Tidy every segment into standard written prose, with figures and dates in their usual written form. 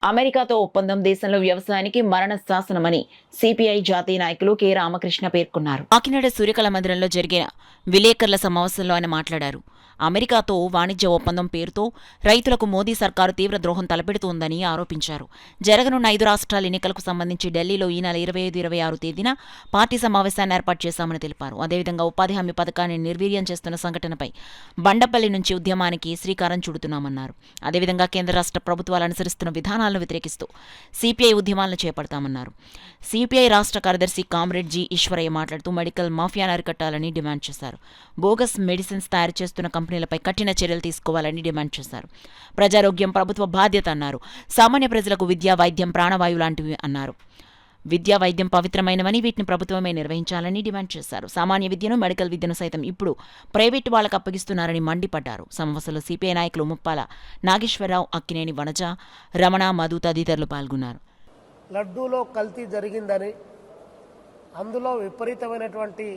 అమెరికాతో ఒప్పందం దేశంలో వ్యవసాయానికి మరణ శాసనమని సిపిఐ జాతీయ నాయకులు కె రామకృష్ణ పేర్కొన్నారు. కాకినాడ సూర్యకళ మందిరంలో జరిగిన విలేకరుల సమావేశంలో ఆయన మాట్లాడారు. అమెరికాతో వాణిజ్య ఒప్పందం పేరుతో రైతులకు మోదీ సర్కారు తీవ్ర ద్రోహం తలపెడుతోందని ఆరోపించారు. జరగనున్న 5 రాష్ట్రాల ఎన్నికలకు సంబంధించి ఢిల్లీలో ఈ నెల 25, 26 తేదీన పార్టీ సమావేశాన్ని ఏర్పాటు చేశామని తెలిపారు. అదేవిధంగా ఉపాధి హామీ పథకాన్ని నిర్వీర్యం చేస్తున్న సంఘటనపై బండపల్లి నుంచి ఉద్యమానికి శ్రీకారం చుడుతున్నామన్నారు. అదేవిధంగా కేంద్ర రాష్ట్ర ప్రభుత్వాలు అనుసరిస్తున్న విధానాలను వ్యతిరేకిస్తూ సిపిఐ ఉద్యమాలను చేపడతామన్నారు. సిపిఐ రాష్ట్ర కార్యదర్శి కామ్రేడ్ జి ఈశ్వరయ్య మాట్లాడుతూ మెడికల్ మాఫియాను అరికట్టాలని డిమాండ్ చేశారు. బోగస్ మెడిసిన్స్ తయారు చేస్తున్న కంపెనీలపై కఠిన చర్యలు తీసుకోవాలని డిమాండ్ చేశారు. ప్రజారోగ్యం ప్రభుత్వ బాధ్యత అన్నారు. సామాన్య ప్రజలకు విద్య, వైద్యం ప్రాణవాయువు లాంటివి అన్నారు. విద్యా, వైద్యం పవిత్రమైనవని వీటిని ప్రభుత్వమే నిర్వహించాలని డిమాండ్ చేశారు. సామాన్య విద్యను, మెడికల్ విద్యను సైతం ఇప్పుడు ప్రైవేటు వాళ్లకు అప్పగిస్తున్నారని మండిపడ్డారు. సమావేశంలో సిపిఐ నాయకులు ముప్పాల నాగేశ్వరరావు, అక్కినేని వనజ, రమణ, మధు తదితరులు పాల్గొన్నారు. లడ్డూలో కల్తీ జరిగిందని, అందులో విపరీతమైనటువంటి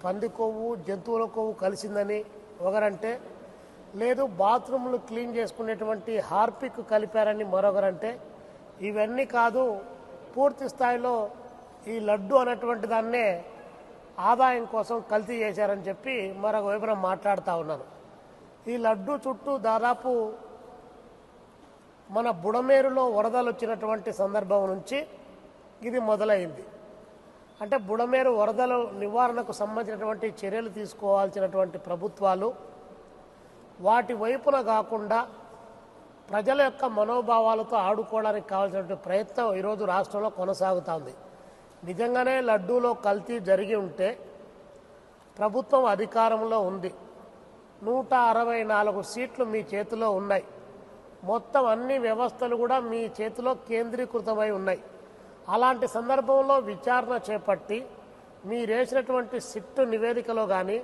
పంది కొవ్వు, జంతువుల కొవ్వు కలిసిందని ఒకరంటే, లేదు బాత్రూమ్లు క్లీన్ చేసుకునేటువంటి హార్పిక్ కలిపారని మరొకరంటే, ఇవన్నీ కాదు పూర్తి స్థాయిలో ఈ లడ్డు అనేటువంటి దాన్నే ఆదాయం కోసం కల్తీ చేశారని చెప్పి మరొక వైపున మాట్లాడుతూ ఉన్నాను. ఈ లడ్డు చుట్టూ దాదాపు మన బుడమేరులో వరదలు వచ్చినటువంటి సందర్భం నుంచి ఇది మొదలైంది. అంటే బుడమేరు వరదల నివారణకు సంబంధించినటువంటి చర్యలు తీసుకోవాల్సినటువంటి ప్రభుత్వాలు వాటి వైపున కాకుండా ప్రజల యొక్క మనోభావాలతో ఆడుకోవడానికి కావాల్సినటువంటి ప్రయత్నం ఈరోజు రాష్ట్రంలో కొనసాగుతోంది. నిజంగానే లడ్డూలో కల్తీ జరిగి ఉంటే ప్రభుత్వం అధికారంలో ఉంది, 164 సీట్లు మీ చేతిలో ఉన్నాయి, మొత్తం అన్ని వ్యవస్థలు కూడా మీ చేతిలో కేంద్రీకృతమై ఉన్నాయి. అలాంటి సందర్భంలో విచారణ చేపట్టి మీరేసినటువంటి సిట్టు నివేదికలో కానీ,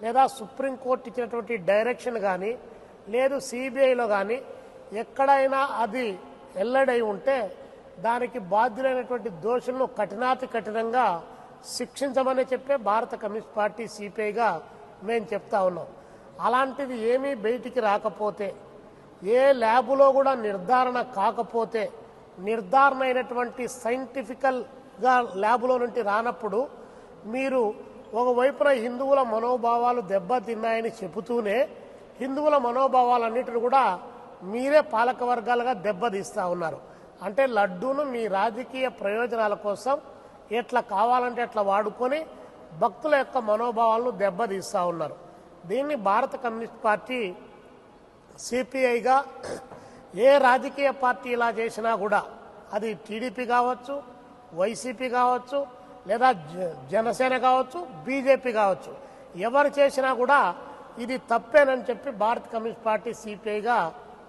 లేదా సుప్రీంకోర్టు ఇచ్చినటువంటి డైరెక్షన్ కానీ, లేదు సిబిఐలో కానీ ఎక్కడైనా అది ఎల్లడై ఉంటే దానికి బాధ్యులైనటువంటి దోషులను కఠినంగా శిక్షించమని చెప్పే భారత కమ్యూనిస్ట్ పార్టీ సిపిఐగా మేము చెప్తా ఉన్నాం. అలాంటిది ఏమీ బయటికి రాకపోతే, ఏ ల్యాబులో కూడా నిర్ధారణ కాకపోతే, నిర్ధారణ అయినటువంటి సైంటిఫికల్గా ల్యాబులో నుండి రానప్పుడు మీరు ఒకవైపున హిందువుల మనోభావాలు దెబ్బతిన్నాయని చెబుతూనే హిందువుల మనోభావాలన్నిటిని కూడా మీరే పాలక వర్గాలుగా దెబ్బతీస్తూ ఉన్నారు. అంటే లడ్డూను మీ రాజకీయ ప్రయోజనాల కోసం ఎట్లా కావాలంటే అట్లా వాడుకొని భక్తుల యొక్క మనోభావాలను దెబ్బతీస్తూ ఉన్నారు. దీన్ని భారత కమ్యూనిస్ట్ పార్టీ సిపిఐగా ఏ రాజకీయ పార్టీ ఇలా చేసినా కూడా, అది టీడీపీ కావచ్చు, వైసీపీ కావచ్చు, లేదా జనసేన కావచ్చు, బీజేపీ కావచ్చు, ఎవరు చేసినా కూడా ఇది తప్పేనని చెప్పి భారత కమ్యూనిస్ట్ పార్టీ సిపిఐగా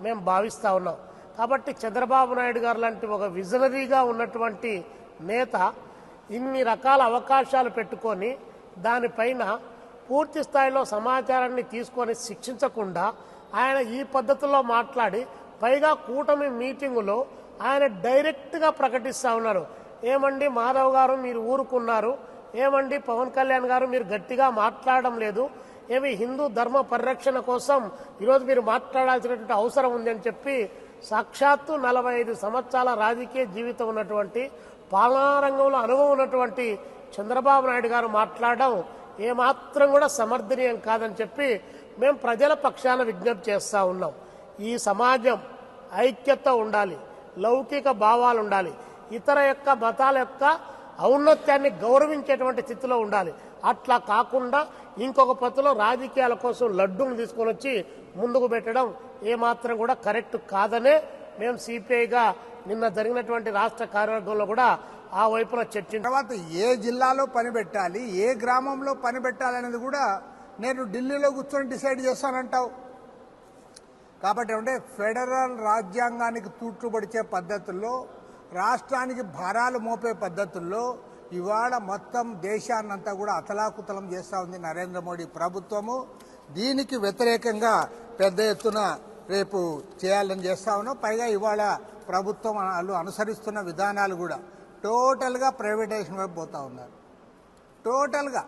మేము భావిస్తూ ఉన్నాం. కాబట్టి చంద్రబాబు నాయుడు గారు లాంటి ఒక విజనరీగా ఉన్నటువంటి నేత ఇన్ని రకాల అవకాశాలు పెట్టుకొని దానిపైన పూర్తి స్థాయిలో సమాచారాన్ని తీసుకొని శిక్షించకుండా ఆయన ఈ పద్ధతిలో మాట్లాడి, పైగా కూటమి మీటింగులో ఆయన డైరెక్ట్గా ప్రకటిస్తూ ఉన్నారు. ఏమండి మాధవ్ గారు మీరు ఊరుకున్నారు, ఏమండి పవన్ కళ్యాణ్ గారు మీరు గట్టిగా మాట్లాడడం లేదు, ఏమి హిందూ ధర్మ పరిరక్షణ కోసం ఈరోజు మీరు మాట్లాడాల్సినటువంటి అవసరం ఉంది అని చెప్పి సాక్షాత్తు 45 సంవత్సరాల రాజకీయ జీవితం ఉన్నటువంటి, పాలనా రంగంలో అనుభవం ఉన్నటువంటి చంద్రబాబు నాయుడు గారు మాట్లాడడం ఏమాత్రం కూడా సమర్థనీయం కాదని చెప్పి మేము ప్రజల పక్షాన విజ్ఞప్తి చేస్తూ ఉన్నాం. ఈ సమాజం ఐక్యత ఉండాలి, లౌకిక భావాలు ఉండాలి, ఇతర యొక్క మతాల యొక్క ఔన్నత్యాన్ని గౌరవించేటువంటి స్థితిలో ఉండాలి. అట్లా కాకుండా ఇంకొక పద్ధతిలో రాజకీయాల కోసం లడ్డూను తీసుకొని వచ్చి ముందుకు పెట్టడం ఏమాత్రం కూడా కరెక్ట్ కాదనే మేము సిపిఐగా నిన్న జరిగినటువంటి రాష్ట్ర కార్యవర్గంలో కూడా ఆ వైపున చర్చించాం. తర్వాత ఏ జిల్లాలో పని పెట్టాలి, ఏ గ్రామంలో పని పెట్టాలనేది కూడా నేను ఢిల్లీలో కూర్చొని డిసైడ్ చేస్తానంటావు. కాబట్టి అంటే ఫెడరల్ రాజ్యాంగానికి తూట్లు పడిచే పద్ధతుల్లో, రాష్ట్రానికి భారాలు మోపే పద్ధతుల్లో ఇవాళ మొత్తం దేశాన్నంతా కూడా అతలాకుతలం చేస్తూ ఉంది నరేంద్ర మోడీ ప్రభుత్వము. దీనికి వ్యతిరేకంగా పెద్ద ఎత్తున రేపు చేయాలని చేస్తా ఉన్నాం. పైగా ఇవాళ ప్రభుత్వం వాళ్ళు అనుసరిస్తున్న విధానాలు కూడా టోటల్గా ప్రైవేటైజేషన్ వైపు పోతూ ఉన్నారు. టోటల్గా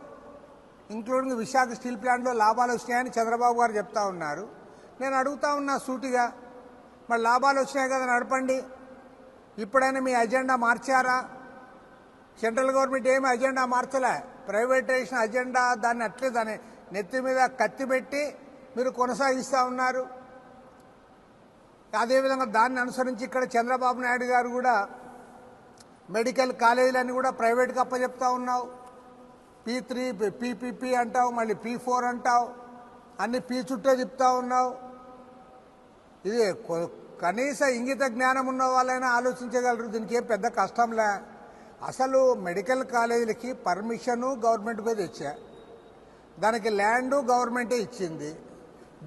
ఇంక్లూడింగ్ విశాఖ స్టీల్ ప్లాంట్లో లాభాలు వచ్చినాయని చంద్రబాబు గారు చెప్తా ఉన్నారు. నేను అడుగుతా ఉన్నా సూటిగా, మరి లాభాలు వచ్చినాయి కదా నడపండి, ఇప్పుడైనా మీ అజెండా మార్చారా? సెంట్రల్ గవర్నమెంట్ ఏమి అజెండా మార్చలే. ప్రైవేటైజేషన్ అజెండా దాన్ని అట్లే దాన్ని నెత్తి మీద కత్తి పెట్టి మీరు కొనసాగిస్తూ ఉన్నారు. అదేవిధంగా దాన్ని అనుసరించి ఇక్కడ చంద్రబాబు నాయుడు గారు కూడా మెడికల్ కాలేజీలన్నీ కూడా ప్రైవేట్కి అప్పచెప్తా ఉన్నావు. P3 PPP అంటావు, మళ్ళీ P4 అంటావు, అన్ని P చుట్టే చెప్తా ఉన్నావు. ఇది కనీస ఇంగిత జ్ఞానం ఉన్న వాళ్ళైనా ఆలోచించగలరు. దీనికి ఏం పెద్ద కష్టంలే. అసలు మెడికల్ కాలేజీలకి పర్మిషను గవర్నమెంట్కే తెచ్చా, దానికి ల్యాండు గవర్నమెంటే ఇచ్చింది,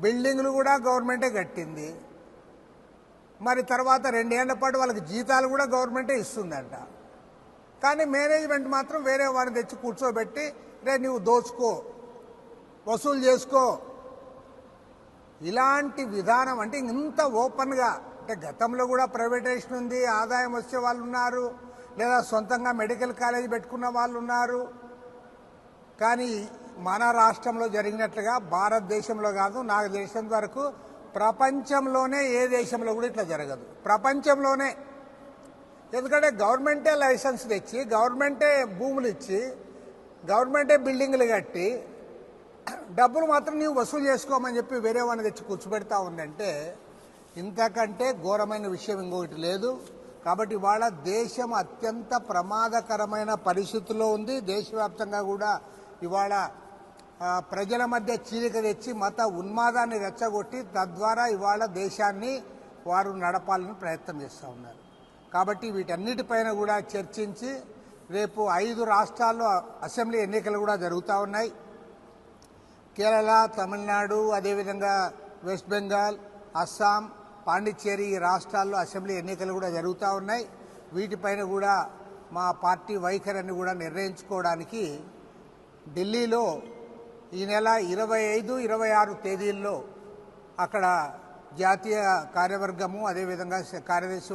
బిల్డింగ్లు కూడా గవర్నమెంటే కట్టింది. మరి తర్వాత 2 ఏళ్ల పాటు వాళ్ళకి జీతాలు కూడా గవర్నమెంటే ఇస్తుందంట. కానీ మేనేజ్మెంట్ మాత్రం వేరే వాడిని తెచ్చి కూర్చోబెట్టి రే నువ్వు దోచుకో, వసూలు చేసుకో. ఇలాంటి విధానం అంటే ఇంత ఓపెన్గా, అంటే గతంలో కూడా ప్రైవేటైజేషన్ ఉంది, ఆదాయం వచ్చే వాళ్ళు ఉన్నారు, లేదా సొంతంగా మెడికల్ కాలేజ్ పెట్టుకున్న వాళ్ళు ఉన్నారు. కానీ మన రాష్ట్రంలో జరిగినట్లుగా భారతదేశంలో కాదు, నాకు తెలిసినంత వరకు ప్రపంచంలోనే ఏ దేశంలో కూడా ఇట్లా జరగదు, ప్రపంచంలోనే. ఎందుకంటే గవర్నమెంటే లైసెన్స్ తెచ్చి, గవర్నమెంటే భూములు ఇచ్చి, గవర్నమెంటే బిల్డింగ్లు కట్టి డబ్బులు మాత్రం నీవు వసూలు చేసుకోమని చెప్పి వేరే వాడిని తెచ్చి కూర్చోబెడతా ఉందంటే ఇంతకంటే ఘోరమైన విషయం ఇంకొకటి లేదు. కాబట్టి ఇవాళ దేశం అత్యంత ప్రమాదకరమైన పరిస్థితుల్లో ఉంది. దేశవ్యాప్తంగా కూడా ఇవాళ ప్రజల మధ్య చీలిక తెచ్చి మత ఉన్మాదాన్ని రెచ్చగొట్టి తద్వారా ఇవాళ దేశాన్ని వారు నడపాలని ప్రయత్నం చేస్తూ ఉన్నారు. కాబట్టి వీటన్నిటిపైన కూడా చర్చించి రేపు 5 రాష్ట్రాల్లో అసెంబ్లీ ఎన్నికలు కూడా జరుగుతూ ఉన్నాయి. కేరళ, తమిళనాడు, అదేవిధంగా వెస్ట్ బెంగాల్, అస్సాం, పాండిచ్చేరి ఈ రాష్ట్రాల్లో అసెంబ్లీ ఎన్నికలు కూడా జరుగుతూ ఉన్నాయి. వీటిపైన కూడా మా పార్టీ వైఖరిని కూడా నిర్ణయించుకోవడానికి ఢిల్లీలో ఈ నెల 25, 26 తేదీల్లో అక్కడ జాతీయ కార్యవర్గము అదేవిధంగా కార్యదర్శి